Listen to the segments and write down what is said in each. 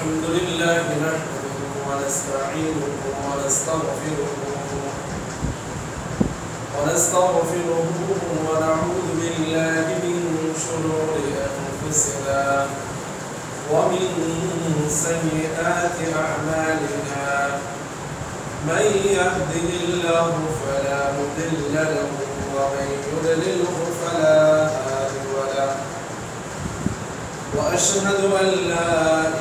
الحمد لله نحمده ونستعينه ونستغفره ونعوذ بالله من شرور أنفسنا ومن سيئات أعمالنا من يهده الله فلا مضل له ومن يضلله فلا هادي له وأشهد أن لا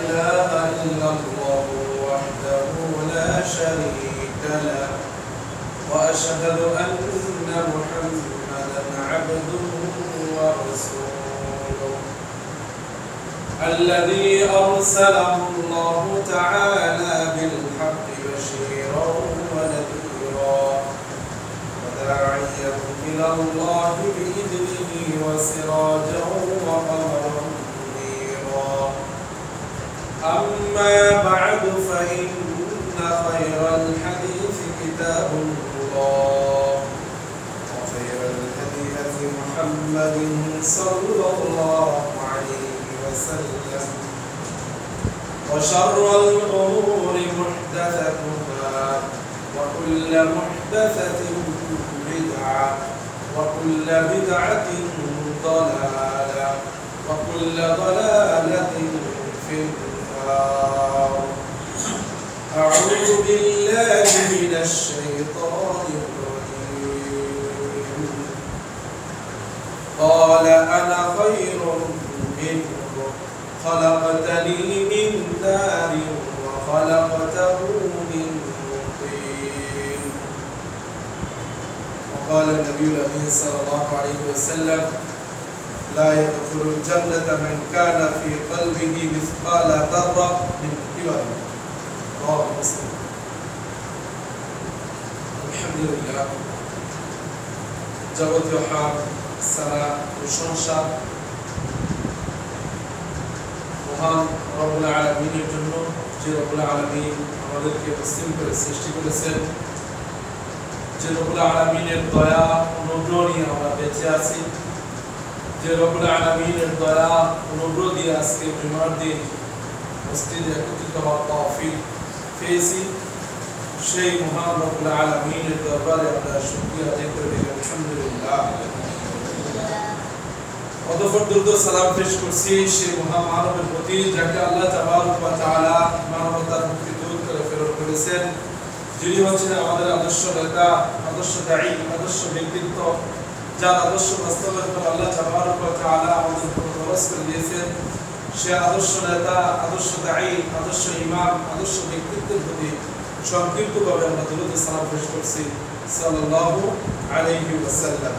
إله إلا الله وحده لا شريك له وأشهد أن محمدا عبده ورسوله الذي أرسله الله تعالى بالحق بشيرا ونذيرا وداعيا إلى الله بإذنه وسراجا وقمرا منيرا أما بعد فإن خير الحديث كتاب الله وخير الهدي هدي محمد صلى الله عليه وسلم وشر الأمور محدثاتها وكل محدثة بدعة وكل بدعة ضلالة وكل ضلالة في النار. أعوذ بالله من الشيطان الرجيم. قال أنا خير منه خلقتني من نار وخلقته من طين. وقال النبي الأمين صلى الله عليه وسلم لا يدخل الجنة من كان في قلبه مثقال ذرة من كبر. رواه مسلم. الحمد لله যাবতীয় হামদ সালাত প্রশংসা মহান রব্বুল আলামিনের জন্য, যে রব্বুল আলামিন আমাদেরকে মুসলিম করে সৃষ্টি করেছেন, যে রব্বুল আলামিনের দয়া অনুগ্রহ নিয়ে আমরা বেঁচে আছি, যে রব্বুল আলামিনের দয়া অনুগ্রহ দিয়ে আজকে জুমার দিন মসজিদে একত্রিত হওয়ার তৌফিক পেয়েছি। সেই মহান রব্বুল আলামিনের দরবারে আমরা শুকরিয়া আদায় করি, আলহামদুলিল্লাহ। অতঃপর দুরূদ ও সালাম পেশ করছি সেই মহামানবের প্রতি, যাকে আল্লাহ তাবারক ওয়া তাআলা মানবতার মুক্তি দূর করে প্রেরণ করেছেন, যিনি হচ্ছেন আমাদের আদর্শ নেতা, আদর্শ দায়ী, আদর্শ ব্যক্তিত্ব, যার আদর্শ বাস্তবায়ন করে আল্লাহ তাবারক ওয়া তাআলা আমাদের উপর ফরজ করে দিয়েছেন। সে আদর্শ নেতা, আদর্শ দায়ী, আদর্শ ইমাম, আদর্শ ব্যক্তিত্বের প্রতি সংক্ষিপ্তভাবে আমরা দুরূদ ও সালাম পেশ করছি সাল্লাল্লাহু আলাইহি ওয়াসাল্লাম।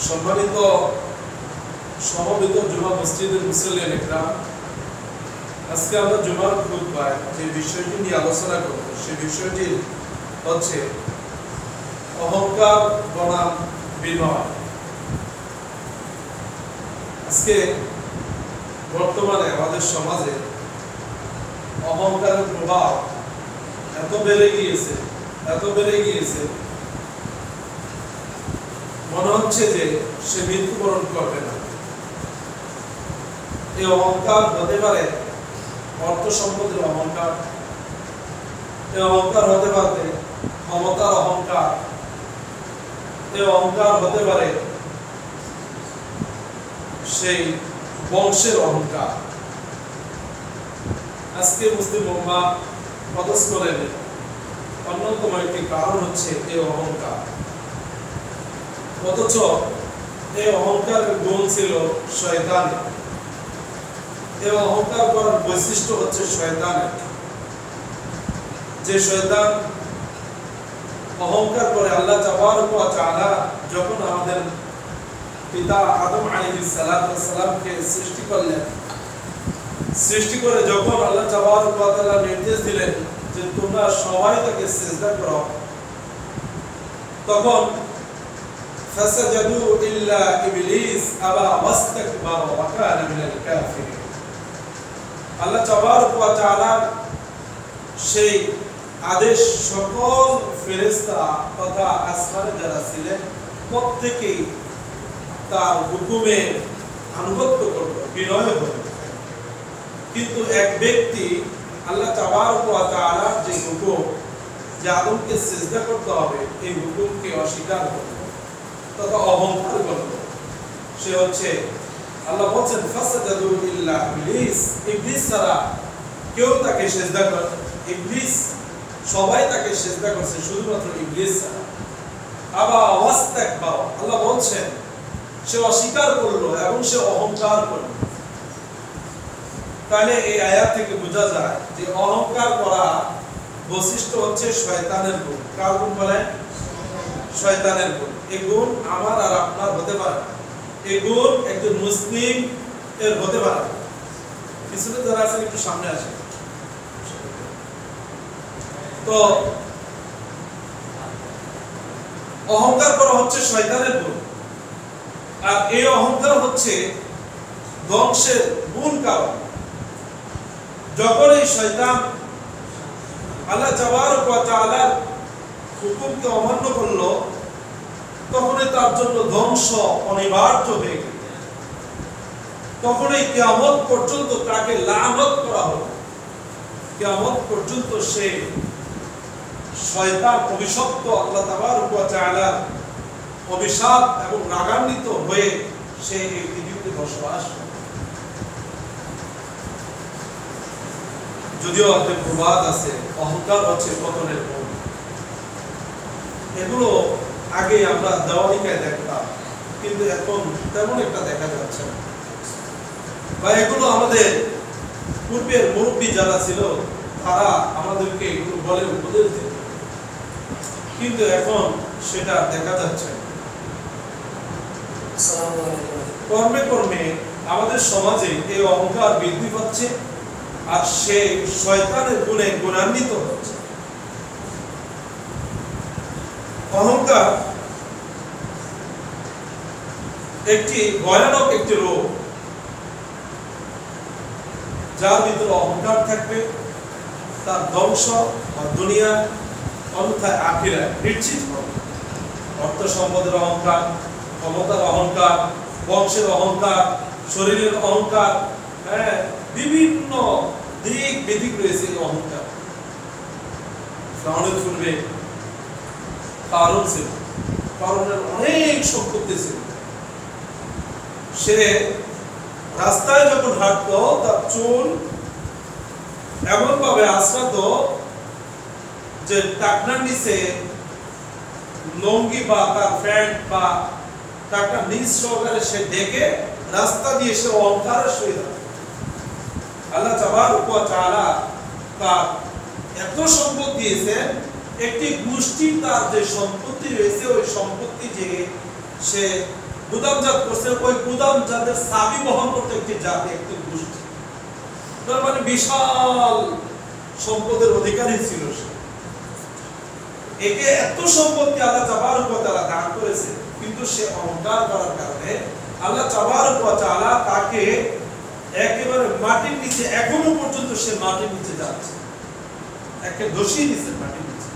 সম্মানিত সমবেত জুমা মসজিদের মুসল্লিয়ান ইকরাম, আজকে আমরা জুমার খুতবায় যে বিষয়টি নিয়ে আলোচনা করব, সেই বিষয়টি হচ্ছে অহংকার বনাম বিনয়। আজকে বর্তমানে আমাদের সমাজে অহংকারের প্রভাব এত বেড়ে গিয়েছে মনে হচ্ছে যে সে মৃত্যুবরণ করবে না। এই অহংকার হতে পারে অর্থ সম্পদের অহংকার, এই অহংকার হতে পারে ক্ষমতার অহংকার, এই অহংকার হতে পারে সেই বংশের অহংকার। আজকে মুসলিম উম্মাহ পদস্খলনের অন্যতম একটি কারণ হচ্ছে এই অহংকার। অথচ এই অহংকারের গুণ ছিল শয়তানের, এই অহংকার করার বৈশিষ্ট্য হচ্ছে শয়তানের। যে শয়তান অহংকার করে আল্লাহ তাবারক ওয়া তাআলা যখন আমাদের পিতা আদম আলাইহিস সালামকে সৃষ্টি করলেন, সৃষ্টি করে যখন আল্লাহ তাবারক ওয়া তাআলা নির্দেশ দিলেন যে তোমরা সবাই তাকে সিজদা করো, তখন ফাসাজাদু ইল্লা ইবলিস আবা ওয়াস্তাকবারা ওয়া কানা মিনাল কাফিরিন। আল্লাহ তাবারক ওয়া তাআলা সেই আদেশ সকল ফেরেশতা তথা আসমানে যারা ছিলেন প্রত্যেকেই তার হুকুমে আনুগত্য করবে, বিনয় করবে। কিন্তু এক ব্যক্তি আল্লাহ তাবারক ওয়া তাআলার যে হুকুম যে আদমকে সিজদা করতে হবে এই হুকুমকে অস্বীকার করল তথা অহংকার করল, সে হচ্ছে আল্লাহ বলেন ফাসাদাদু ইল্লা ইবলিস, ইবলিস ছাড়া কেউ তাকে সিজদা করে, ইবলিস সবাই তাকে সিজদা করছে শুধুমাত্র ইবলিস ছাড়া। আবা ওয়াস্তাকবার, আল্লাহ বলেন সে অস্বীকার করলো এবং সে অহংকার করলো। তাহলে এই আয়াত থেকে বোঝা যায় যে অহংকার করা বৈশিষ্ট্য হচ্ছে শয়তানের গুণ। কার গুণ বলে? শয়তানের গুণ। এই গুণ আমার আর আপনার হতে পারে না, এই গুণ একজন মুসলিম এর হতে পারে না। পিছনে যারা আছেন একটু সামনে আসেন। তো অহংকার করা হচ্ছে শয়তানের গুণ, আর এই অহংকার হচ্ছে ধ্বংসের মূল কারণ। যখন এই শয়তান আল্লাহ তাবারক ওয়া তাআলার হুকুমকে অমান্য করলো তখনই তার জন্য ধ্বংস অনিবার্য হয়ে গেল। তখনই কিয়ামত পর্যন্ত তাকে লানত করা হলো। কিয়ামত পর্যন্ত সে শয়তান অভিশপ্ত, আল্লাহ তাবারক ওয়া তাআলার অভিশাপ এবং রাগান্বিত হয়ে সে এই পৃথিবীতে বসবাস করে। যদিও একটা প্রবাদ আছে, অহংকার হচ্ছে পতনের মূল। এগুলো আগে আমরা দেওয়ালিকায় দেখতাম, কিন্তু এখন তেমন একটা দেখা যাচ্ছে না। বা এগুলো আমাদের পূর্বের মুরব্বী যারা ছিল তারা আমাদেরকে এগুলো বলে উপদেশ দিত, কিন্তু এখন সেটা দেখা যাচ্ছে না। কর্মে কর্মে আমাদের সমাজে এই অহংকার বৃদ্ধি পাচ্ছে, আর সে শয়তানের গুণে গুণান্বিত হচ্ছে। অহংকার একটি ভয়ানক একটি রোগ। যার ভিতরে অহংকার থাকবে তার ধ্বংস দুনিয়া অন্যথায় আখিরাত নিশ্চিত হবে। অর্থ সম্পদের অহংকার, ক্ষমতার অহংকার, বংশের অহংকার, শরীরের অহংকার, বিভিন্ন দিক বেদিক রয়েছে এই অহংকার। ফিরআউনের পূর্বে কারণ ছিল, কারণের অনেক সম্পত্তি ছিল। সে রাস্তায় যখন হাঁটতো তার চুল এমন ভাবে আশ্রাতো যে টাকনার নিচে লুঙ্গি বা তার প্যান্ট বা টাকনার নিচ সহকারে সে ঢেকে রাস্তা দিয়ে সে অহংকারের সহিত। আল্লাহ তাবারক ওয়া তাআলা তার এত সম্পদ দিয়েছেন, একটি গোষ্ঠী তার যে সম্পত্তি রয়েছে ওই সম্পত্তি যে সে গুদামজাত করছে, ওই গুদামজাতের চাবি বহন করতে একটি জাতি, একটি গোষ্ঠী। তার মানে বিশাল সম্পদের অধিকারী ছিল সে। একে এত সম্পত্তি আল্লাহ তাবারক ওয়া তাআলা দান করেছে, কিন্তু সে অহংকার করার কারণে আল্লাহ তাবারক ওয়া তাআলা তাকে একেবারে মাটির নিচে, এখনো পর্যন্ত সে মাটির নিচে যাচ্ছে, একে ধসিয়ে দিচ্ছে মাটির নিচে।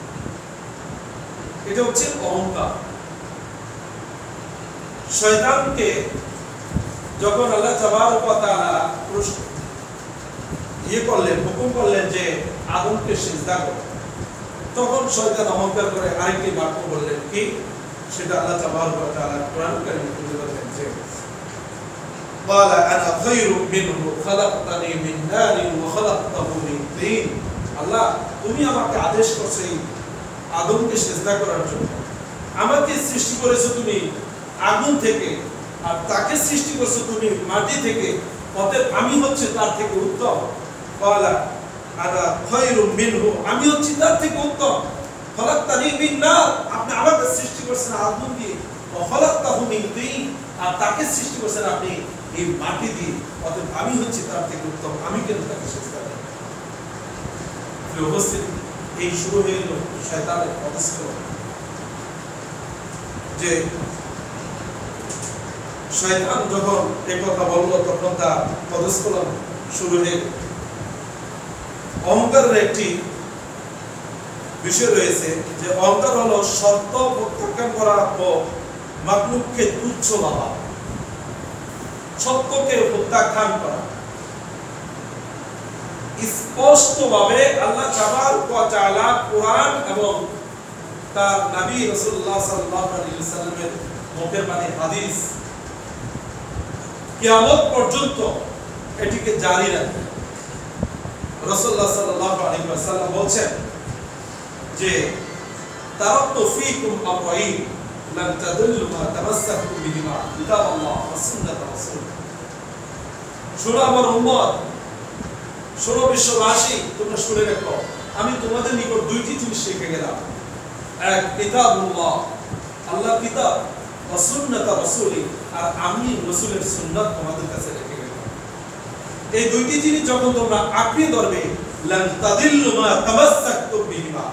এটা হচ্ছে অহংকার। শয়তানকে যখন আল্লাহ তাবারক ওয়া তাআলা করলেন, হুকুম করলেন যে আদমকে সিজদা করো, তখন শয়তান অহংকার করে আরেকটি বাক্য বললেন, কি সেটা আল্লাহ তাবারক ওয়া তাআলা কোরআন কারীমে তুলে ধরেছেন যে قال انا خير منه خلقتني من نار وخلقته من طين। আল্লাহ তুমি আমাকে আদেশ করছো আদমকে সিজদা করার জন্য, আমাকে সৃষ্টি করেছো তুমি আগুন থেকে, আর তাকে সৃষ্টি করেছো তুমি মাটি থেকে, অতএব আমি হচ্ছে তার থেকে উত্তম। قال انا خير منه, আমি হচ্ছি তার থেকে উত্তম। خلقتني من نار, আপনি আমাকে সৃষ্টি করেছেন আগুন দিয়ে, وخلقته من طين, আর তাকে সৃষ্টি করেছেন আপনি এই মাটি দিয়ে, অতএব আমি হচ্ছি তার থেকে উত্তম, আমি কেন তাকে সিজদা করব? এই শুরু হয়ে গেল শয়তানের পদস্খলন। যে শয়তান যখন এই কথা বলল তখন তার পদস্খলন শুরু হয়ে গেল। অহংকারের একটি বিষয় রয়েছে যে অহংকার হলো সত্য প্রত্যাখ্যান করা ও মাখলুককে তুচ্ছ ভাবা, সত্যকে প্রত্যাখ্যান করা। স্পষ্টভাবে আল্লাহ তাবারক ওয়া তাআলা কোরআন এবং তার নবী রাসূলুল্লাহ সাল্লাল্লাহু আলাইহি ওয়াসাল্লামের মুখের বাণী হাদিস কিয়ামত পর্যন্ত এটিকে জারি রাখবে। রাসূলুল্লাহ সাল্লাল্লাহু আলাইহি ওয়াসাল্লাম বলেন যে তারাকতু ফীকুম আমরাইন লান তাদুল্লু মা তামাসসাকতুম বিহিমা কিতাবাল্লাহ ওয়া সুন্নাত রাসূল। শোনো আমার উম্মত, শোনো বিশ্ববাসী, তোমরা শুনে রাখো, আমি তোমাদের নিকট দুইটি জিনিস রেখে গেলাম। এক, কিতাবুল্লাহ, আল্লাহর কিতাব, ওয়া সুন্নাত রাসূলি, আর আমি রাসূলের সুন্নাত তোমাদের কাছে রেখে গেলাম। এই দুইটি জিনিস যখন তোমরা আঁকড়ে ধরবে, লান তাদিল্লু মা তামাসসাকতুম বিহিমা,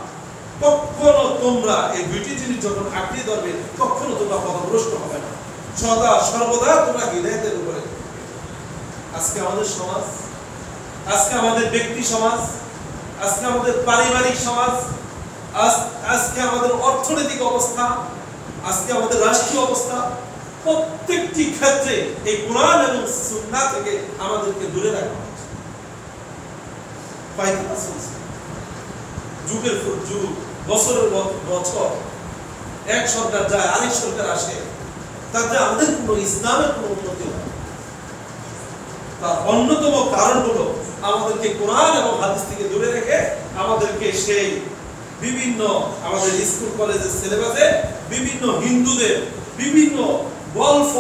কখনো তোমরা এই দুইটি জিনিস যখন আঁকড়ে ধরবে কখনো তোমরা পথভ্রষ্ট হবে না, সদা সর্বদা তোমরা হিদায়াতের উপরে। আজকে আমাদের সমাজ, আজকে আমাদের ব্যক্তি সমাজ, আজকে আমাদের পারিবারিক সমাজ, আজকে আমাদের অর্থনৈতিক অবস্থা, আজকে আমাদের রাষ্ট্রীয় অবস্থা, প্রত্যেকটি ক্ষেত্রে এই কোরআন এবং সুন্নাহ থেকে আমাদেরকে দূরে রাখা হচ্ছে। পাইকারা চলছে যুগের পর যুগ, বছরের বছর, এক সরকার যায় আরেক সরকার আসে, তাতে আমাদের কোনো ইসলামের কোনো উন্নতি হয়। তার অন্যতম কারণ হলো আমাদেরকে কোরআন এবং হাদিস থেকে দূরে রেখে আমাদেরকে সেই বিভিন্ন আমাদের স্কুল কলেজের সিলেবাসে বিভিন্ন হিন্দুদের বিভিন্ন গল্প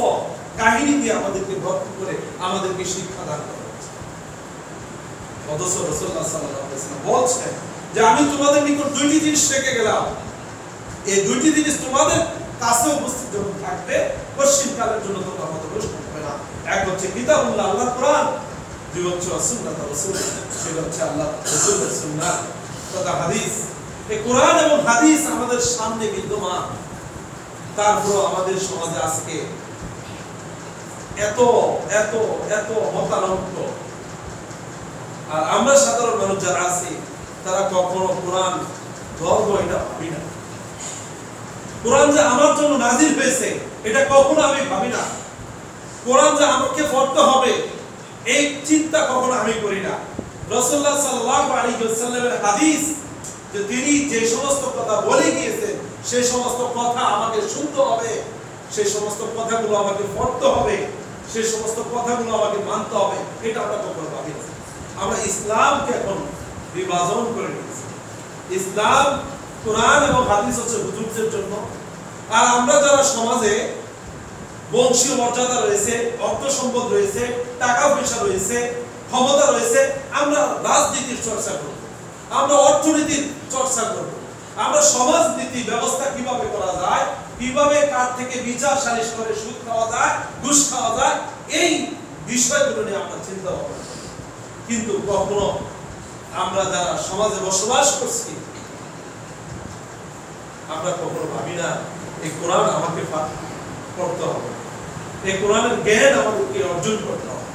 কাহিনী দিয়ে আমাদেরকে ভর্তি করে আমাদেরকে শিক্ষা দান করা হচ্ছে। অথচ রাসূলুল্লাহ সাল্লাল্লাহু আলাইহি ওয়াসাল্লাম বলছেন যে আমি তোমাদের নিকট দুইটি জিনিস রেখে গেলাম, এই দুইটি জিনিস তোমাদের কাছে উপস্থিত যখন থাকবে পশ্চিমকালের জন্য তোমরা পথভ্রষ্ট হবে না। এক হচ্ছে কিতাবুল্লাহ, আল্লাহর কোরআন, দুই হচ্ছে সুন্নাত রাসূল, সেটা হচ্ছে আল্লাহ রাসূলের সুন্নাত তথা হাদিস। এই কোরআন এবং হাদিস আমাদের সামনে বিদ্যমান, তারপর আমাদের সমাজে আজকে এত এত এত মতানৈক্য, আর আমরা সাধারণ মানুষ যারা আছি তারা কখনো কোরআন ধর্ম এটা ভাবি না। কোরআন যে আমার জন্য নাজিল হয়েছে এটা কখনো আমি ভাবি না। কোরআন যে আমাকে পড়তে হবে এই চিন্তা কখনো আমি করি না। রাসূলুল্লাহ সাল্লাল্লাহু আলাইহি ওয়াসাল্লামের হাদিস যে তিনি যে সমস্ত কথা বলে গিয়েছেন সেই সমস্ত কথা আমাকে শুনতে হবে, সেই সমস্ত কথাগুলো আমাকে পড়তে হবে, সেই সমস্ত কথাগুলো আমাকে মানতে হবে, এটা আমরা কখনো ভাবি না। আমরা ইসলামকে এখন বিভাজন করে নিয়েছি। ইসলাম, কোরআন এবং হাদিস হচ্ছে হুজুরদের জন্য, আর আমরা যারা সমাজে বংশীয় মর্যাদা রয়েছে, অর্থ সম্পদ রয়েছে, টাকা পয়সা রয়েছে, ক্ষমতা রয়েছে, আমরা রাজনীতির চর্চা করব, আমরা অর্থনীতির চর্চা করব, আমরা সমাজনীতি ব্যবস্থা কিভাবে করা যায়, কিভাবে কার থেকে বিচার সালিশ করে সুদ খাওয়া যায়, ঘুষ খাওয়া যায়, এই বিষয়গুলো নিয়ে আমরা চিন্তা ভাবনা করি। কিন্তু কখনো আমরা যারা সমাজে বসবাস করছি আমরা কখনো ভাবি না এই কোরআন আমাকে পড়তে হবে, এই কোরআনের জ্ঞান আমাদেরকে অর্জন করতে হবে।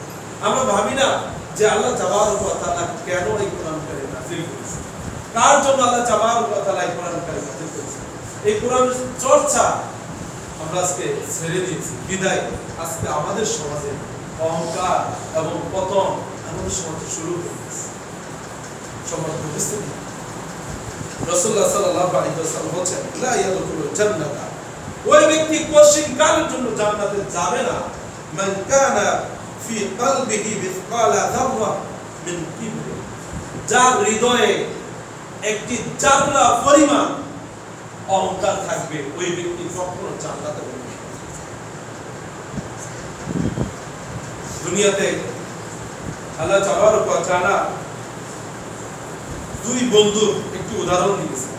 আমরা ভাবি না যে আল্লাহ তাবারক ওয়া তাআলা কেন এই কোরআন কারীম নাযিল করেছেন, কার জন্য আল্লাহ তাবারক ওয়া তাআলা এই কোরআন কারীম নাযিল করেছেন। এই কোরআনের চর্চা আমরা আজকে ছেড়ে দিয়েছি, বিদায় আজকে আমাদের সমাজে অহংকার এবং পতন আমাদের সমাজে শুরু হয়ে গেছে। সমাজ উপস্থিতি রাসূলুল্লাহ সাল্লাল্লাহু আলাইহি ওয়াসাল্লাম বলেন, লা ইয়াদখুলুল জান্নাতা, ওই ব্যক্তি পরকালের জন্য জান্নাতে যাবে না, মান কানা ফি কলবিহি মিসকালা যাররা মিন কিবর, যার হৃদয়ে একটি জাররা পরিমাণ অহংকার থাকবে, ওই ব্যক্তি কখনো জান্নাতে যাবে না। দুনিয়াতে আল্লাহ তাবারক ওয়া তাআলা দুই বন্ধুর একটি উদাহরণ দিয়েছেন।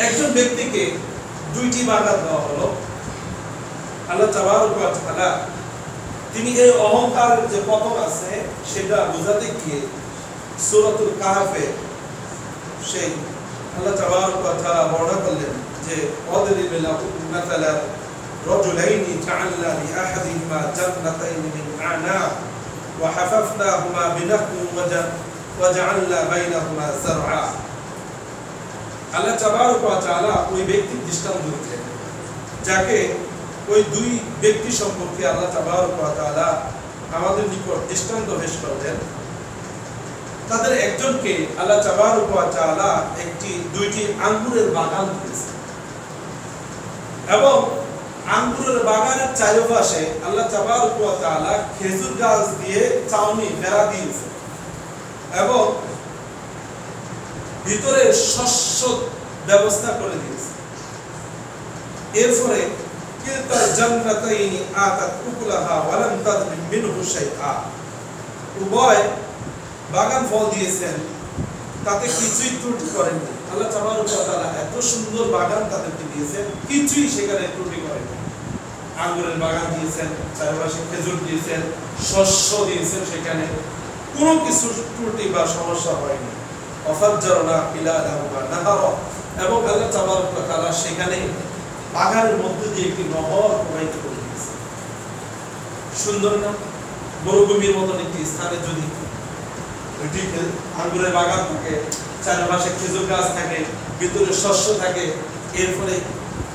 একজন ব্যক্তিকে দুইটি বাগান দেওয়া হলো। আল্লাহ তাবারক ওয়া তাআলা তিনি এই অহংকারের যে পতন আছে সেটা বোঝাতে গিয়ে সূরাতুল কাহফে সেই আল্লাহ তাবারক ওয়া তাআলা বর্ণনা করলেন যে ওয়াদরিব লাহুম মাতালা রাজুলাইনি জাআলনা লিআহাদিহিমা জান্নাতাইনি মিন আ'নাব ওয়া হাফাফনাহুমা বিনাখলিন ওয়া জাআলনা বাইনাহুমা যারআ। আল্লাহ তাবারক ওয়া তাআলা ওই ব্যক্তির দৃষ্টান্ত দিলেন যাকে ওই দুই ব্যক্তি সম্পর্কে আল্লাহ তাবারক ওয়া তাআলা আমাদের নিকট দৃষ্টান্ত পেশ করলেন তাদের একজনকে আল্লাহ তাবারক ওয়া তাআলা দুইটি আঙ্গুরের বাগান দিয়েছেন এবং আঙ্গুরের বাগানের চারপাশে আল্লাহ তাবারক ওয়া তাআলা খেজুর গাছ দিয়ে ছাউনি বেড়া দিয়েছেন এবং ভিতরে শস্য ব্যবস্থা করে দিয়েছেন। এরপরে কিলতা জান্নাতাইনি আতাত উকুলাহা ওয়া লাম তাযলিম মিনহু শাইআ, উভয় বাগান ফল দিয়েছেন, তাতে কিছুই ত্রুটি করেননি। আল্লাহ তাবারক ওয়া তাআলা এত সুন্দর বাগান তাদেরকে দিয়েছেন, কিছুই সেখানে ত্রুটি করেননি। আঙ্গুরের বাগান দিয়েছেন, চারপাশে খেজুর দিয়েছেন, শস্য দিয়েছেন, সেখানে কোনো কিছু ত্রুটি বা সমস্যা হয়নি। অফাজ্জারনা খিলালাহুমা নাহারা, এবং আল্লাহ তাবারক ওয়া তাআলা সেখানে বাগানের মধ্যে দিয়ে একটি নহর প্রবাহিত করে দিয়েছেন। সুন্দর না? মরুভূমির মতন একটি স্থানে যদি আঙ্গুরের বাগান থাকে, চারপাশে খেজুর গাছ থাকে, ভিতরে শস্য থাকে, এরপরে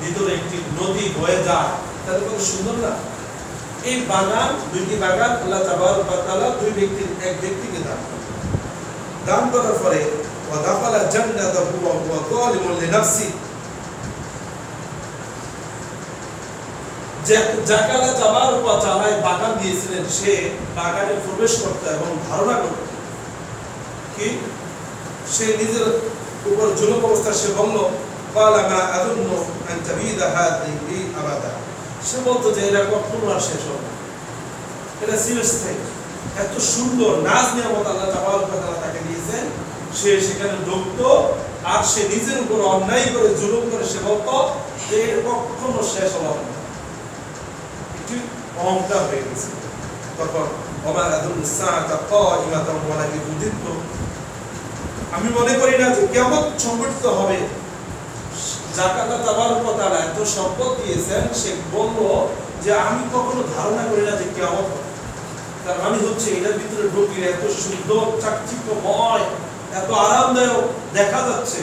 ভিতরে একটি নদী বয়ে যায়, তাহলে কত সুন্দর না? এই বাগান, দুইটি বাগান আল্লাহ তাবারক ওয়া তাআলা এক ব্যক্তিকে দান করার পরে ওয়া দাখালা জান্নাতাহু ওয়া হুয়া যালিমুন লিনাফসি, যাকে আল্লাহ তাবারক ওয়া তাআলা বাগান দিয়েছিলেন সে বাগানে প্রবেশ করতে এবং ধারণা করত কি সে নিজের উপর জুলুম অবস্থা, সে বলল ক্বালা মা আযুন্নু আন তাবিদা হাযিহি আবাদা, সে বলতো যে এটা কখনো আর শেষ হবে না, এটা চিরস্থায়ী। এত সুন্দর নাজ নিয়ামত আল্লাহ তাবারক ওয়া তাআলা তাকে দিয়েছেন, সে সেখানে ঢুকতো আর সে নিজের উপর অন্যায় করে জুলুম করে সে বলতো যে এটা কখনো শেষ হবে না, একটু অহংকার হয়ে গেছে। তখন ওমা আযুন্নু সাআতা কাইমাতান ওয়া লা ইউদিতু, আমি মনে করি না যে কিয়ামত সংঘটিত হবে। যাকে আল্লাহ তাবারক ওয়া তাআলা এত সম্পদ দিয়েছেন, সে বলল যে আমি কখনো ধারণা করি না যে কিয়ামত হবে। তার মানে হচ্ছে এটার ভিতরে ঢুকলে এত সুন্দর, চাকচিক্যময়, এত আরামদায়ক দেখা যাচ্ছে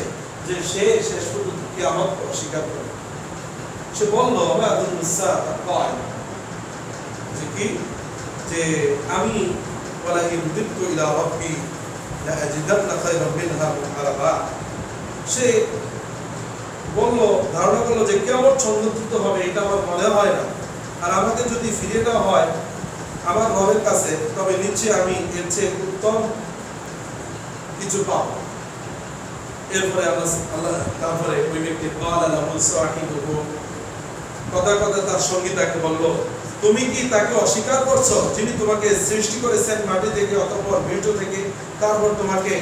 যে সে শেষ পর্যন্ত কিয়ামত অস্বীকার করে। সে বলল যে কি, যে আমি ওয়ালা ইউদিতু ইলা রাব্বি লা আজিদান্না খায়রাম মিনহা মুনহারাবা, সে বলল, ধারণা করলো যে কিয়ামত সংঘটিত হবে এটা আমার মনে হয় না, আর আমাকে যদি ফিরিয়ে দেওয়া হয় আমার রবের কাছে, তবে নিশ্চয়ই আমি এর চেয়ে উত্তম কিছু পাবো। এরপরে আল্লাহ তারপরে ওই ব্যক্তি কথা কথা তার সঙ্গী তাকে বলল, তুমি কি তাকে অস্বীকার করছো যিনি তোমাকে সৃষ্টি করেছেন মাটি থেকে, অতঃপর বীর্য থেকে, তারপর তোমাকে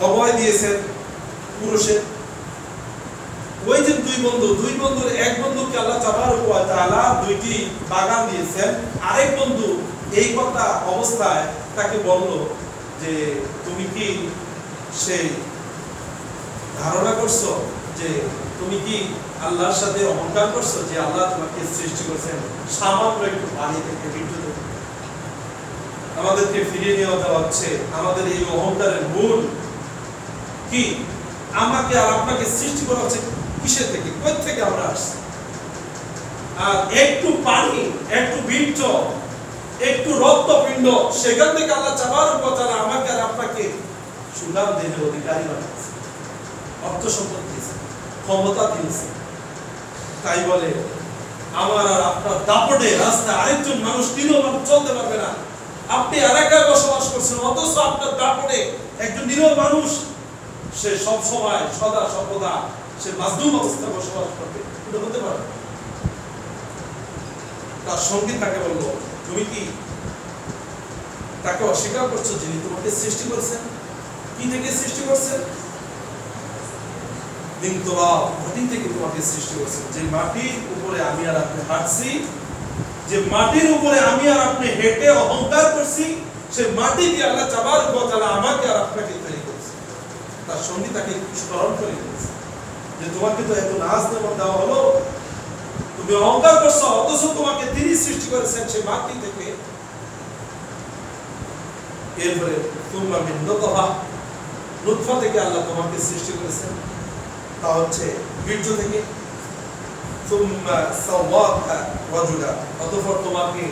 অভয় দিয়েছেন পুরুষের? ওই যে দুই বন্ধুর এক বন্ধুকে আল্লাহ তাবারক ওয়া তাআলা দুইটি বাগান দিয়েছেন, আরেক বন্ধু এই কথা অবস্থায় তাকে বলল যে তুমি কি সেই ধারণা করছো যে তুমি কি আল্লাহর সাথে অহংকার করছো যে আল্লাহ তোমাকে সৃষ্টি করেছেন সামান্য একটু পানি থেকে, বীর্য থেকে? আমাদেরকে ফিরিয়ে নেওয়া দেওয়া হচ্ছে আমাদের এই অহংকারের মূল কি? আমাকে আর আপনাকে সৃষ্টি করা হচ্ছে কিসের থেকে, কোথা থেকে আমরা আসছি? আর একটু পানি, একটু বীর্য, একটু রক্তপিণ্ড, সেখান থেকে আল্লাহ তাবারক ওয়া তাআলা আমাকে আর আপনাকে সুনাম দেনের অধিকারী বানিয়েছে, অর্থ সম্পদ দিয়েছে, ক্ষমতা দিয়েছে। তাই বলে আমার আর আপনার দাপটে রাস্তায় আরেকজন মানুষ নিরীহ মানুষ চলতে পারবে না। আপনি এলাকায় বসবাস করছেন, অথচ আপনার দাপটে একজন নিরীহ মানুষ সে সব সময় সদা সর্বদা সে মাজলুম অবস্থায় বসবাস করবে, এটা হতে পারে? তার সঙ্গী তাকে বলল, তুমি কি তাকে অস্বীকার করছো যিনি তোমাকে সৃষ্টি করেছেন? কি থেকে সৃষ্টি করছেন? মাটি থেকে তোমাকে সৃষ্টি করেছেন। যে মাটির উপরে আমি আর আপনি হাঁটছি, যে মাটির উপরে আমি আর আপনি হেঁটে অহংকার করছি, সে মাটি দিয়ে আল্লাহ তাবারক ওয়া তাআলা আমাকে আর আপনাকে তৈরি করেছে। তার সঙ্গী তাকে স্মরণ করে দিয়েছে যে তোমাকে তো এত নাজ নেমত দেওয়া হলো, তুমি অহংকার করছো, অথচ তোমাকে তিনি সৃষ্টি করেছেন সে মাটি থেকে। এরপরে তুমা মিন নুতফা, নুতফা থেকে আল্লাহ তোমাকে সৃষ্টি করেছেন, তা হচ্ছে বীর্য থেকে। তুম্মা সাওয়াকা রাজুলা, অতঃপর তোমাকে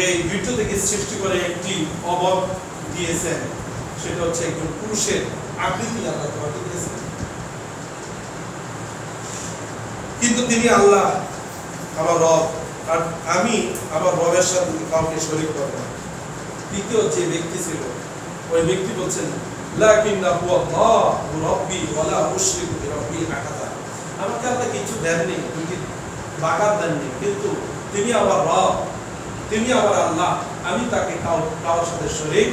এই বীর্য থেকে সৃষ্টি করে একটি দিয়েছেন সেটা হচ্ছে একজন পুরুষের আকৃতি আল্লাহ তোমাকে দিয়েছেন, কিন্তু তিনি আল্লাহ আমার রব, আর আমি আমার রবের সাথে কাউকে শরীক করব না। তৃতীয় যে ব্যক্তি ছিল ওই ব্যক্তি বলছেন লাকিন্নাহু আল্লাহু রাব্বি ওয়া লা উশরিকু বিরাব্বি আহাদা, আমাকে আল্লাহ কিছু দেননি, দুটি বাগান দেননি, কিন্তু তিনি আমার রব, তিনি আমার আল্লাহ, আমি তাকে কারোর সাথে শরীক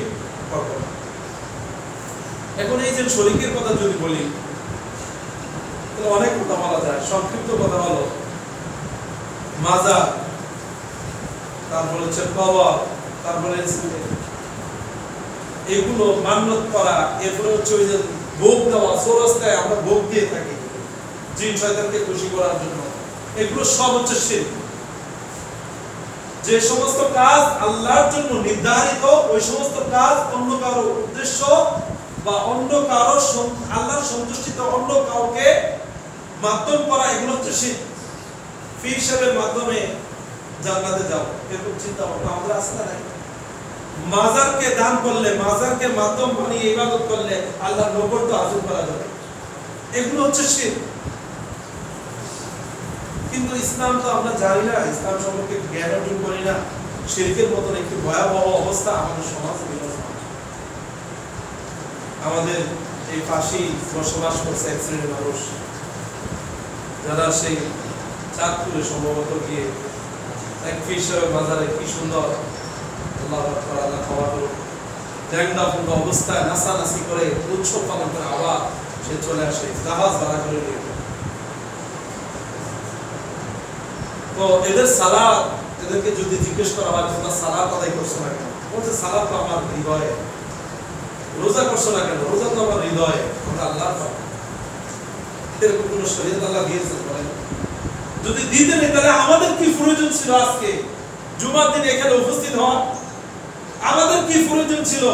করব না। এখন এই যে শরীকের কথা যদি বলি তাহলে অনেক কথা বলা যায়। সংক্ষিপ্ত কথা হলো মাজার, তারপরে হচ্ছে কবর, তারপরে এগুলো মান্যত করা, এরপরে হচ্ছে ওই যে ভোগ দেওয়া, চৌরাস্তায় আমরা ভোগ দিয়ে থাকি জিন শয়তানকে খুশি করার জন্য, এগুলো সব হচ্ছে শিরক। যে সমস্ত কাজ আল্লাহর জন্য নির্ধারিত ওই সমস্ত কাজ অন্য কারো উদ্দেশ্য বা অন্য কারো আল্লাহর সন্তুষ্টিতে অন্য কাউকে মাধ্যম করা, এগুলো হচ্ছে শিরক। পীর সাহেবের মাধ্যমে জান্নাতে যাও, এরকম চিন্তা ভাবনা আমাদের আছে না? মাজারকে দান করলে, মাজারকে মাধ্যম বানিয়ে ইবাদত করলে আল্লাহর নৈকট্য হাসিল করা যাবে, এগুলো হচ্ছে শিরক। কিন্তু ইসলাম তো আমরা জানি না, ইসলাম সম্পর্কে জ্ঞান অর্জন করি না। শিরকের মতন একটি ভয়াবহ অবস্থা আমাদের সমাজে বিরাজমান। আমাদের এই পাশে বসবাস করছে এক শ্রেণীর মানুষ, যারা সেই চাঁদপুরে সম্ভবত গিয়ে এক পীর সাহেবের মাজারে কি সুন্দর আল্লাহ আকবার আল্লাহ খাওয়া হলো, ল্যাংড়া ফুঙ্গা অবস্থায় নাচানাচি করে উৎসব পালন করে আবার সে চলে আসে জাহাজ ভাড়া করে নিয়ে। তো এদের সালাত, এদেরকে যদি জিজ্ঞেস করা হয় তোমরা সালাত আদায় করছো না কেন, বলছে সালাত তো আমার হৃদয়ে। রোজা করছো না কেন, রোজা তো আমার হৃদয়ে, আমরা আল্লাহর পাবো। এরকম কোন শরীয়ত আল্লাহ দিয়েছেন বলেন? যদি দিতেন তাহলে আমাদের কি প্রয়োজন ছিল আজকে জুমার দিনে এখানে উপস্থিত হওয়া? আমাদের কি প্রয়োজন ছিল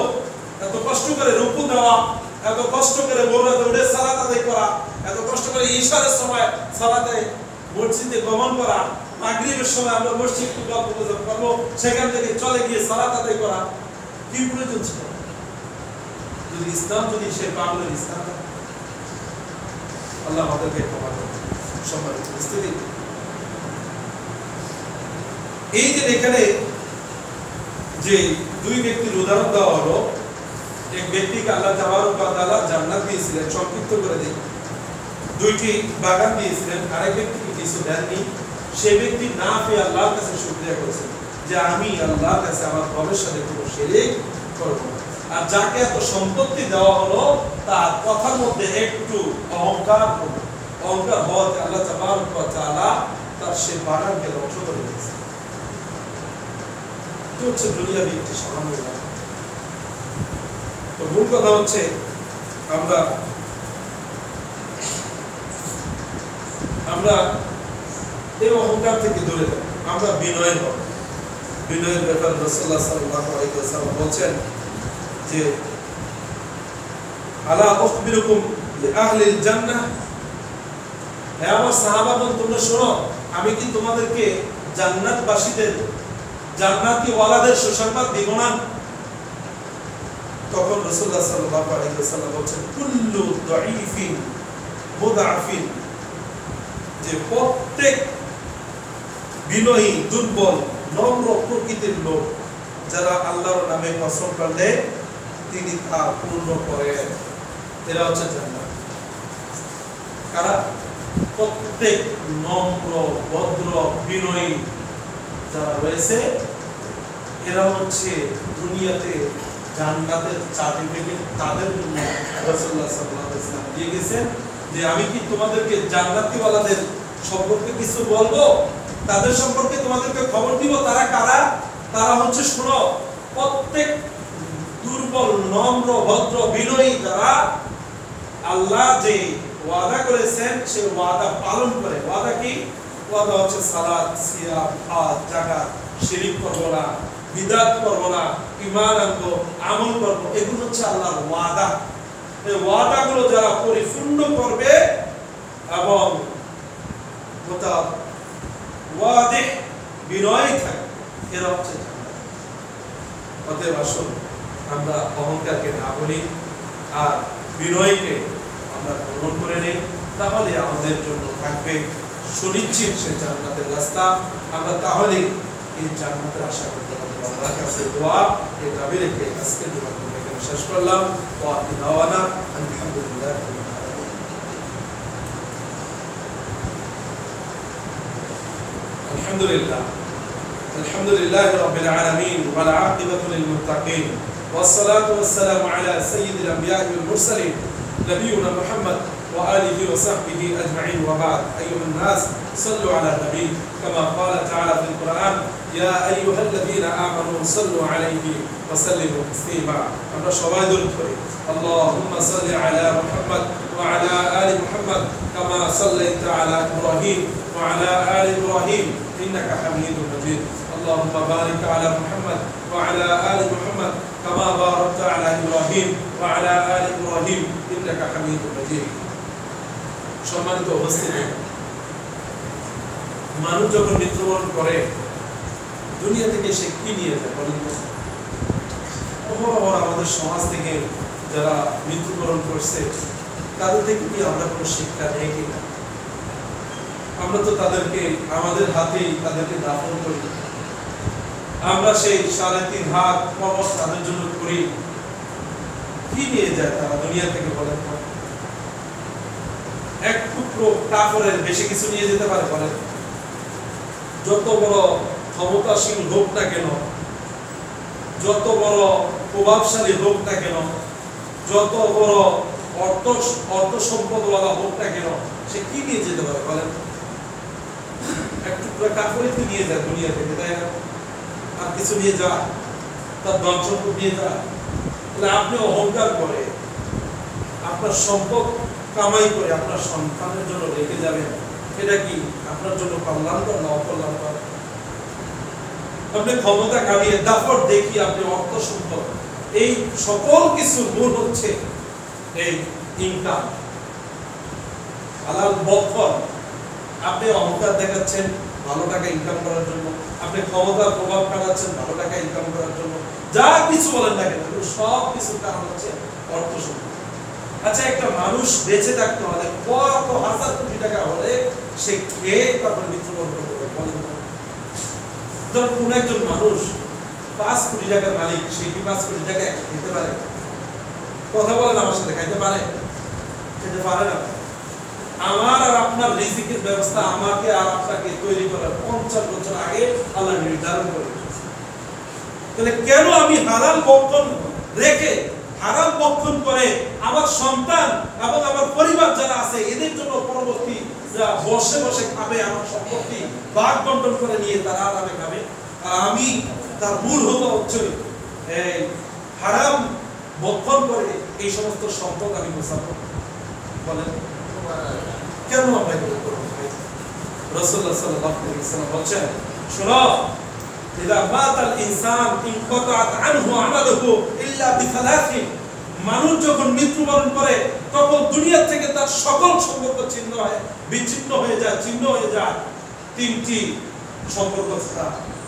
এত কষ্ট করে রুকু দেওয়া, এত কষ্ট করে ভোররাতে উঠে সালাত আদায় করা, এত কষ্ট করে ইশারের সময় সালাতে মসজিদে গমন করা, মাগরিবের সময় আমরা মসজিদে একটু গল্প গুজব করবো, সেখান থেকে চলে গিয়ে সালাত আদায় করা? কি প্রয়োজন ছিল? যদি ইসলাম, যদি সে পাগলের ইসলাম, আল্লাহ আমাদেরকে ক্ষমা করুন। সম্মানিত উপস্থিতি, এই যে এখানে যে দুই ব্যক্তির উদাহরণ দেওয়া হলো, এক ব্যক্তিকে আল্লাহ তাবারক ওয়া তাআলা জান্নাত দিয়েছিলেন, সংক্ষিপ্ত করে দিই, দুইটি বাগান দিয়েছিলেন, আরেক ব্যক্তিকে কিছু দেননি। সেই ব্যক্তি না পেয়ে আল্লাহর কাছে শুকরিয়া করেছেন যে আমি আল্লাহর কাছে আমার রবের সাথে কোনো শিরক করব না। আর যাকে এত সম্পত্তি দেওয়া হলো তার কথার মধ্যে একটু অহংকার হলো, অহংকার হওয়াতে আল্লাহ তাবারক ওয়া তাআলা তার সেই বাগানকে ধ্বংস করে দিয়েছেন। এটা হচ্ছে দুনিয়াবি একটি সামান্য উদাহরণ। তো মূল কথা হচ্ছে আমরা এই অহংকার থেকে দূরে থাকি, আমরা বিনয়ের হব। বিনয়ের ব্যাপারে রাসূলুল্লাহ সাল্লাল্লাহু আলাইহি ওয়াসাল্লাম বলেন যে আলা উখবিরুকুম বিআহলিল জান্নাহ, হে আমার সাহাবাগণ তোমরা শোনো, আমি কি তোমাদেরকে জান্নাতবাসীদের, জান্নাতি ওয়ালাদের সুসংবাদ দিব না? তখন রাসূলুল্লাহ সাল্লাল্লাহু আলাইহি ওয়াসাল্লাম বলেন কুল্লু দাঈফিন মুদাআফিন, যে প্রত্যেক বিনয়ী, দুর্বল, নম্র প্রকৃতির লোক যারা আল্লাহর নামে কসম করলে তিনি তা পূর্ণ করেন, এরা হচ্ছে জান্নাত। কারা? প্রত্যেক নম্র, ভদ্র, বিনয়ী যারা রয়েছে এরা হচ্ছে দুনিয়াতে জান্নাতের সার্টিফিকেট তাদের জন্য রাসূলুল্লাহ সাল্লাল্লাহু আলাইহি ওয়াসাল্লাম দিয়ে গেছেন যে আমি কি তোমাদেরকে জান্নাতি ওয়ালাদের সম্পর্কে কিছু বলবো, তাদের সম্পর্কে তোমাদেরকে খবর দিব। তারা কারা? তারা হচ্ছে শোনো, প্রত্যেক দুর্বল, নম্র, ভদ্র, বিনয়ী যারা আল্লাহ যে ওয়াদা করেছেন সে ওয়াদা পালন করে। ওয়াদা কি? ওয়াদা হচ্ছে সালাত, সিয়াম, হজ, যাকাত, শিরক করব না, বিদআত করব না, ঈমান আনবো, আমল করব, এগুলো হচ্ছে আল্লাহর ওয়াদা। এই ওয়াদাগুলো যারা পরিপূর্ণ করবে এবং বিনয় থাকে, এরা হচ্ছে জান্নাত। অতএব আসুন আমরা অহংকারকে না বলি আর বিনয়কে আমরা গ্রহণ করে নেই, তাহলে আমাদের জন্য থাকবে সুনিশ্চিত সে জান্নাতের রাস্তা। আমরা তাহলে এই জান্নাতের আশা করতে পারবো। আল্লাহর কাছে দোয়া এই দাবি রেখে আজকের দোয়াটি এখানে শেষ করলাম। ওয়া আতিনাওয়ানা আলহামদুলিল্লাহ। আলহামদুলিল্লাহ আলহামদুলিল্লাহ রাব্বিল আলামিন ওয়াল আকিবাতু লিল মুত্তাকিন والصلاة والسلام على سيد الأنبياء والمرسلين نبينا محمد وآله وصحبه أجمعين وبعد. أيها الناس صلوا على النبي كما قال تعالى في القرآن يا أيها الذين آمنوا صلوا عليه وسلموا تسليما. আমরা সবাই দরুদ পড়ি اللهم صل على محمد وعلى آل محمد كما صليت على إبراهيم وعلى آل إبراهيم إنك حميد مجيد. اللهم بارك على محمد وعلى آل محمد كما باركت على إبراهيم وعلى آل إبراهيم إنك حميد مجيد. সম্মানিত উপস্থিতি, মানুষ যখন মৃত্যুবরণ করে দুনিয়া থেকে সে কি নিয়ে যায় বলেন তো? আমাদের সমাজ থেকে যারা মৃত্যুবরণ করছে তাদের থেকে কি আমরা কোনো শিক্ষা নেই কিনা? আমরা তো তাদেরকে আমাদের হাতেই তাদেরকে দাফন করি। আমরা সেই 3.5 হাত কবর তাদের জন্য করি। কি নিয়ে যায় তারা দুনিয়া থেকে বলেন? এক টুকরো কাপড়ের বেশি কিছু নিয়ে যেতে পারে বলেন? যত বড় ক্ষমতাশীল হোক না কেন, যত বড় প্রভাবশালী হোক না কেন, যত বড় অর্থ সম্পদওয়ালা হোক না কেন, সে কি নিয়ে যেতে পারে বলেন? এক টুকরো কাপড়ই তো নিয়ে যায় দুনিয়া থেকে, তাই না? আর কিছু নিয়ে যায়? তার ধন সম্পদ নিয়ে যায়? তাহলে আপনি অহংকার করে আপনার সম্পদ কামাই করে আপনার সন্তানের জন্য রেখে যাবেন, এটা কি আপনার জন্য কল্যাণকর না অকল্যাণকর? আপনি ক্ষমতা কামিয়ে দাপট দেখিয়ে আপনি অর্থ সম্পদ, এই সকল কিছু মূল হচ্ছে এই ইনকাম, হালাল বরকত। আপনি অহংকার দেখাচ্ছেন ভালো টাকা ইনকাম করার জন্য, আপনি ক্ষমতার প্রভাব খাটাচ্ছেন ভালো টাকা ইনকাম করার জন্য, যা কিছু বলেন না কেন সব কিছুর কারণ হচ্ছে অর্থ সম্পদ। আচ্ছা, একটা মানুষ বেঁচে থাকতে হলে কত হাজার কোটি টাকা হলে সে খেয়ে তারপর মৃত্যুবরণ করতে পারে বলেন? ধর কোন একজন মানুষ 5 কোটি টাকার মালিক, সে কি 5 কোটি টাকা খেতে পারে? কথা বলেন আমার সাথে, খাইতে পারে? খেতে পারে না। আমার আর আপনার রিজিকের ব্যবস্থা আমাকে আর আপনাকে তৈরি করার 50 বছর আগে আল্লাহ নির্ধারণ করে রেখেছেন। তাহলে কেন আমি হালাল বক্ষণ রেখে হারাম বক্ষণ করে আমার সন্তান এবং আমার পরিবার যারা আছে এদের জন্য পরবর্তী বসে বসে খাবে, আমার সম্পত্তি ভাগ বন্টন করে নিয়ে তারা আরামে খাবে, আর আমি তার মূল হচ্ছে এই হারাম বক্ষণ করে এই সমস্ত সম্পদ আমি গোছাবো? বলেন কেন আমরা এগুলো করব? রাসূলুল্লাহ সাল্লাল্লাহু আলাইহি ওয়াসাল্লাম বলেন, শোনো, ইদা মাতাল ইনসান ইনকাতাত আনহু আমালুহু ইল্লা বিসালাসিন, মানুষ যখন মৃত্যুবরণ করে তখন দুনিয়া থেকে তার সকল সম্পর্ক বিচ্ছিন্ন হয়ে যায় 3টি সম্পর্ক ছাড়া।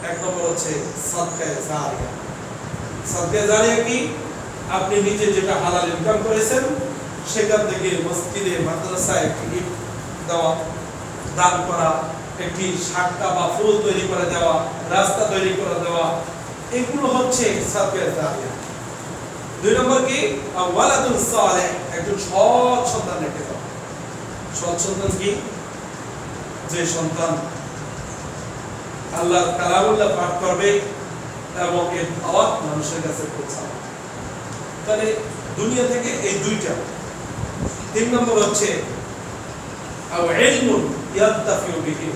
এক নম্বর হচ্ছে সাদকায়ে জারিয়া। সাদকায়ে জারিয়া কি? আপনি নিজে যেটা হালাল ইনকাম করেছেন সেখান থেকে মসজিদে মাদ্রাসায় একটি দেওয়া, দান করা, একটি শাখা বা ফুল তৈরি করে দেওয়া, রাস্তা তৈরি করে দেওয়া, এগুলো হচ্ছে সাদকায়ে জারিয়া। 2 নম্বর কি? ওয়ালাদুন সালেহ, একজন সৎ সন্তান রেখে দাও। সৎ সন্তান কি? যে সন্তান আল্লাহর কালামুল্লাহ পাঠ করবে এবং এর দাওয়াত মানুষের কাছে পৌঁছাবে। তাহলে দুনিয়া থেকে এই 2টা। 3 নম্বর হচ্ছে আও ইলমুন ইয়ান্তাফিউ বিহি,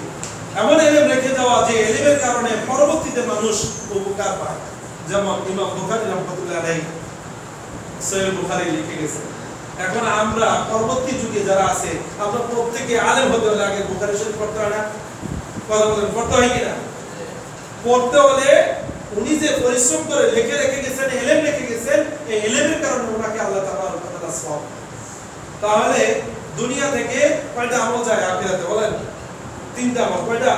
এমন ইলম রেখে দেওয়া যে ইলমের কারণে পরবর্তীতে মানুষ উপকার পায়। যেমন ইমাম বুখারী রাহমাতুল্লাহ আলাইহি সহিহ বুখারী লিখে গেছেন। এখন আমরা পরবর্তী যুগে যারা আছে আমরা প্রত্যেককে আলেম হতে হলে আগে বুখারী শরীফ পড়তে হয় না? কথা বলেন, পড়তে হয় কিনা? পড়তে হলে উনি যে পরিশ্রম করে লিখে রেখে গেছেন, ইলম রেখে গেছেন, এই ইলমের কারণে ওনাকে আল্লাহ তাআলা সওয়াব। তাহলে দুনিয়া থেকে কয়টা আমল যায় আখিরাতে বলেন? 3টা আমল। কয়টা?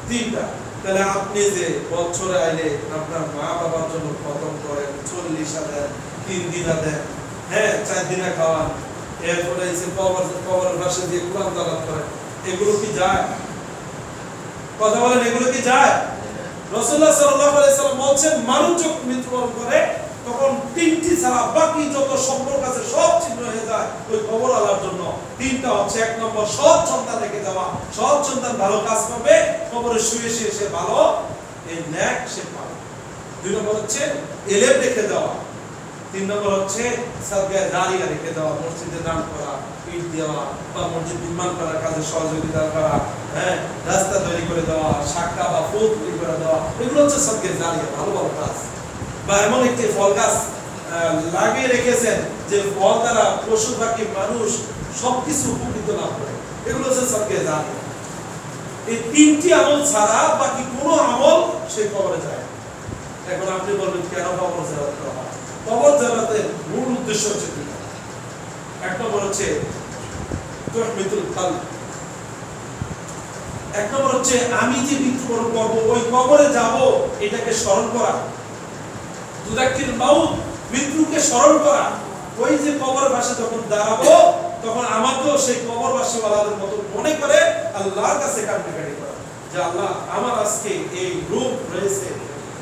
3টা। তাহলে আপনি যে বছরে আইলে আপনার মা বাবার জন্য খতম করেন, 40 দেন, 3 দিনা দেন, হ্যাঁ 4 দিনা খাওয়ান, এরপরে এসে কবরের পাশে দিয়ে কোরআন তেলাওয়াত করেন, এগুলো কি যায়? কথা বলেন, এগুলো কি যায়? রাসূলুল্লাহ সাল্লাল্লাহু আলাইহি সাল্লাম বলেন, মানুষ যখন মৃত্যুবরণ করে তখন 3টি ছাড়া বাকি যত সম্পর্ক আছে সব ছিন্ন হয়ে যায় ওই কবর আলার জন্য। 3টা হচ্ছে, 1 নম্বর সৎ সন্তান রেখে দেওয়া, সৎ সন্তান ভালো কাজ করবে, কবরে শুয়ে শুয়ে সে ভালো এই নেক সে পাবে। 2 নম্বর হচ্ছে ইলম রেখে দেওয়া। 3 নম্বর হচ্ছে সাদকায়ে জারিয়া রেখে দেওয়া, মসজিদে দান করা, ইট দেওয়া বা মসজিদ নির্মাণ করার কাজে সহযোগিতা করা, হ্যাঁ রাস্তা তৈরি করে দেওয়া, শাখা বা ফুল তৈরি করে দেওয়া, এগুলো হচ্ছে সাদকায়ে জারিয়া, ভালো ভালো কাজ। বা এমন একটি ফল গাছ লাগিয়ে রেখেছেন যে ফল দ্বারা পশু পাখি মানুষ সবকিছু উপকৃত লাভ করে, এগুলো হচ্ছে সাদকায়ে জারিয়া। এই 3টি আমল ছাড়া বাকি কোনো আমল সে কবরে যায়। এখন আপনি বলবেন কেন কবর জিয়ারত করা হয়? কবর জিয়ারতের মূল উদ্দেশ্য হচ্ছে দুটো। 1 নম্বর হচ্ছে তুহমিতুল কলব। 1 নম্বর হচ্ছে আমি যে মৃত্যুবরণ করব, ওই কবরে যাব, এটাকে স্মরণ করা। তুযাক্কির মাউত, মৃত্যুকে স্মরণ করা। ওই যে কবরের পাশে যখন দাঁড়াবো তখন আমাকেও সেই কবরবাসী ওয়ালাদের মতো মনে করে আল্লাহর কাছে কান্নাকাটি করা যে আল্লাহ আমার আজকে এই রূপ রয়েছে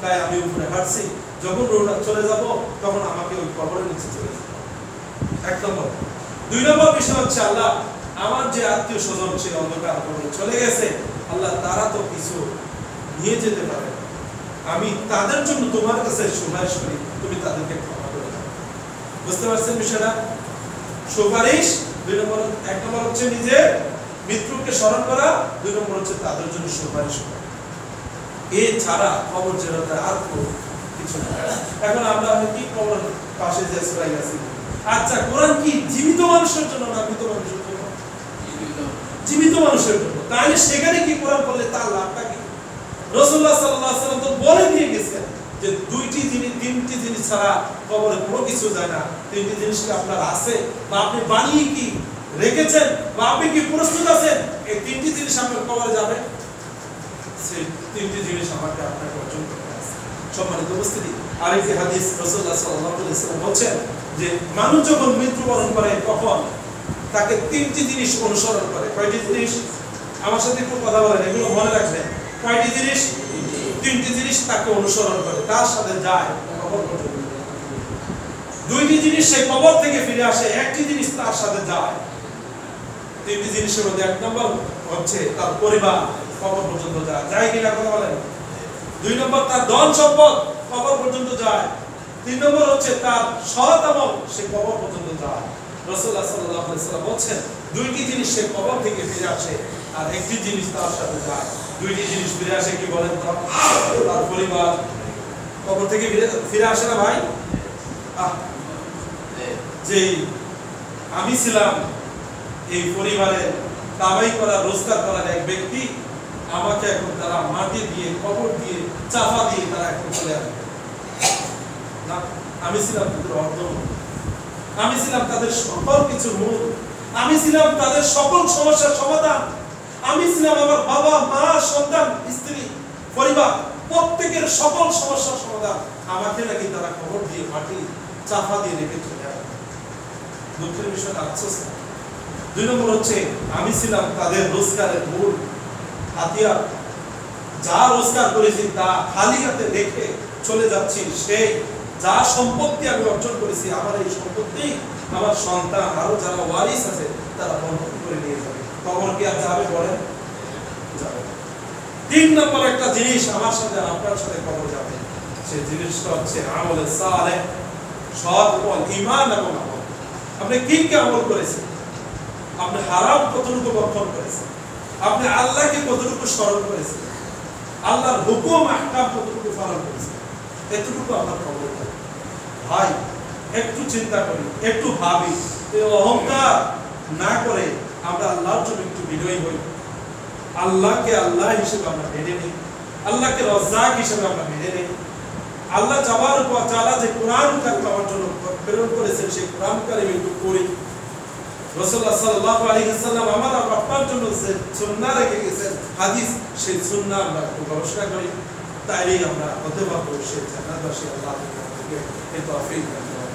তাই আমি উপরে হাঁটছি, যখন রূপটা চলে যাব তখন আমাকে ওই কবরের নিচে চলে যেতে হবে। 1 নম্বর। 2 নম্বর বিষয় হচ্ছে আল্লাহ আমার যে আত্মীয় স্বজন ছিল অন্ধকার কবরে চলে গেছে, আল্লাহ তারা তো কিছু নিয়ে যেতে পারে, আমি তাদের জন্য তোমার কাছে সুপারিশ করি, তুমি তাদেরকে ক্ষমা করে দাও। বুঝতে পারছেন বিষয়টা? সুপারিশ 2 নম্বর। 1 নম্বর হচ্ছে নিজের মৃত্যুকে স্মরণ করা, 2 নম্বর হচ্ছে তাদের জন্য সুপারিশ করা। এছাড়া কবর জিয়ারতে আর কিছু না। এখন আমরা কি কবর পাশে যে সরাই আছি, আচ্ছা কোরআন কি জীবিত মানুষের জন্য না মৃত মানুষের জন্য? জীবিত মানুষের জন্য। তাহলে সেখানে কি কোরআন পড়লে তার লাভটা কি? রাসূলুল্লাহ সাল্লাল্লাহু আলাইহি ওয়াসাল্লাম তো বলে দিয়ে গেছেন যে 2টি জিনিস 3টি জিনিস ছাড়া কবরে কোনো কিছু যায় না। 3টি জিনিস কি আপনার আছে বা আপনি বানিয়ে কি রেখেছেন বা আপনি কি প্রস্তুত আছেন এই 3টি জিনিস আপনার কবরে যাবে? সেই 3টি জিনিস আমাকে আপনাকে অর্জন করতে আছে। সম্মানিত উপস্থিতি, আরেকটি হাদিস রাসূলুল্লাহ সাল্লাল্লাহু আলাইহি ওয়াসাল্লাম বলেন যে মানুষ যখন মৃত্যুবরণ করে তখন তাকে 3টি জিনিস অনুসরণ করে। কয়টি জিনিস? আমার সাথে একটু কথা বলেন, এগুলো মনে রাখবেন। কয়টি জিনিস? 3টি জিনিস তাকে অনুসরণ করে, তার সাথে যায় কবর পর্যন্ত। 2টি জিনিস সেই কবর থেকে ফিরে আসে, 1টি জিনিস তার সাথে যায়। 3টি জিনিসের মধ্যে 1 নম্বর হচ্ছে তার পরিবার কবর পর্যন্ত যায় কিনা কথা বলেন। 2 নম্বর তার ধন সম্পদ কবর পর্যন্ত যায়। 3 নম্বর হচ্ছে তার সৎ আমল সে কবর পর্যন্ত যায়। রাসূলুল্লাহ সাল্লাল্লাহু আলাইহি ওয়াসাল্লাম বলেন 2টি জিনিস সে কবর থেকে ফিরে আসে আর 1টি জিনিস তার সাথে যায়। 2টি জিনিস ফিরে আসে কি বলেন তো? তার পরিবার কবর থেকে ফিরে আসে না ভাই? যে আমি ছিলাম এই পরিবারের কামাই করা রোজগার করার এক ব্যক্তি, আমাকে এখন তারা মাটি দিয়ে কবর দিয়ে চাপা দিয়ে তারা এখন চলে আসবে না। আমি ছিলাম তাদের অর্ধন, আমি ছিলাম তাদের সকল কিছুর মূল, আমি ছিলাম তাদের সকল সমস্যার সমাধান, আমি ছিলাম আমার বাবা মা সন্তান স্ত্রী পরিবার প্রত্যেকের সকল সমস্যার সমাধান। আমাকে নাকি তারা কবর দিয়ে মাটি চাপা দিয়ে রেখে চলে আসবে। দুঃখের বিষয় আফসোস। 2 নম্বর হচ্ছে আমি ছিলাম তাদের রোজগারের মূল হাতিয়ার, যা রোজগার করেছি তা খালি হাতে রেখে চলে যাচ্ছি, সেই যা সম্পত্তি আমি অর্জন করেছি আমার এই সম্পত্তি আমার সন্তান আরো যারা ওয়ারিস আছে তারা বন্ধন করে নিয়ে যাবে। কবর কি আর যাবে বলেন? যাবে। 3 নম্বর একটা জিনিস আমার সাথে আপনার সাথে কবর যাবে, সেই জিনিসটা হচ্ছে আমলে সালেহ, সৎ আমল, ঈমান এবং আমল। আপনি কি কি আমল করেছেন? আপনি হারাম কতটুকু বর্জন করেছেন? আপনি আল্লাহকে কতটুকু স্মরণ করেছেন? আল্লাহর হুকুম আহকাম কতটুকু পালন করেছেন? এতটুকু আপনার খবর থাকে। ভাই একটু চিন্তা করি, একটু ভাবি, এই অহংকার না করে আমরা আল্লাহর জন্য একটু বিনয়ী হই। আল্লাহকে আল্লাহ হিসেবে আমরা মেনে নিই, আল্লাহকে রাজ্জাক হিসেবে আমরা মেনে নিই। আল্লাহ তাবারক ওয়া তাআলা যে কোরআন কারীম আমার জন্য প্রেরণ করেছেন সেই কোরআন কারীম একটু পড়ি, রাসূলুল্লাহ সাল্লাল্লাহু আলাইহি ওয়াসাল্লাম আমার আপনার জন্য যে সুন্নাহ রেখে গেছেন হাদিস, সেই সুন্নাহ আমরা গবেষণা করি, তাইলেই আমরা হতে পারবো সেই জান্নাতবাসী। আল্লাহ থেকে এই তৌফিক দান করুন।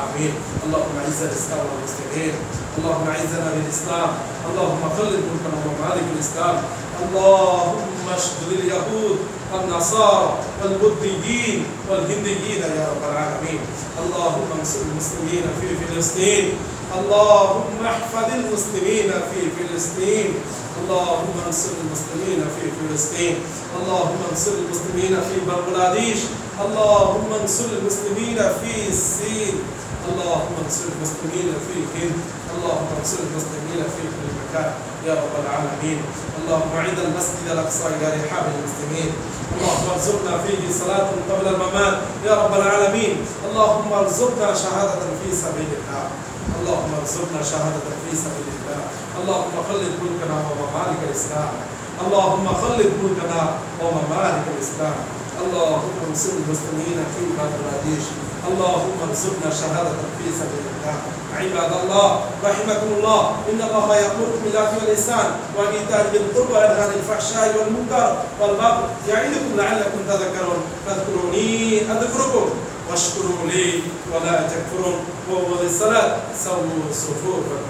آمين. اللهم أعز الإسلام والمسلمين، اللهم أعزنا بالإسلام، اللهم خلد ملكنا وممالك الإسلام، اللهم اشغل اليهود والنصارى والبوذيين والهنديين يا رب العالمين. اللهم انصر المسلمين في فلسطين، اللهم احفظ المسلمين في فلسطين، اللهم انصر المسلمين في فلسطين، اللهم انصر المسلمين في بنغلاديش، اللهم انصر المسلمين في الصين، اللهم انصر المسلمين في الهند، اللهم انصر المسلمين في كل مكان يا رب العالمين. اللهم اعد المسجد الاقصى الى رحاب المسلمين، اللهم ارزقنا فيه صلاة قبل الممات يا رب العالمين. اللهم ارزقنا شهادة في سبيل الله، اللهم ارزقنا شهادة في سبيل الله. اللهم خلد ملكنا وممالك الإسلام، اللهم خلد ملكنا وممالك الإسلام. اللهم انصر المسلمين في بنغلاديش، اللهم ارزقنا شهادة في سبيل الله. عباد الله رحمكم الله، إن الله يأمركم بالعدل والإحسان وإيتاء ذي القربى وينهى عن الفحشاء والمنكر والبغي يعظكم لعلكم تذكرون. فاذكروني أذكركم واشكروا لي ولا تكفرون. وهو للصلاة سووا صفوفكم.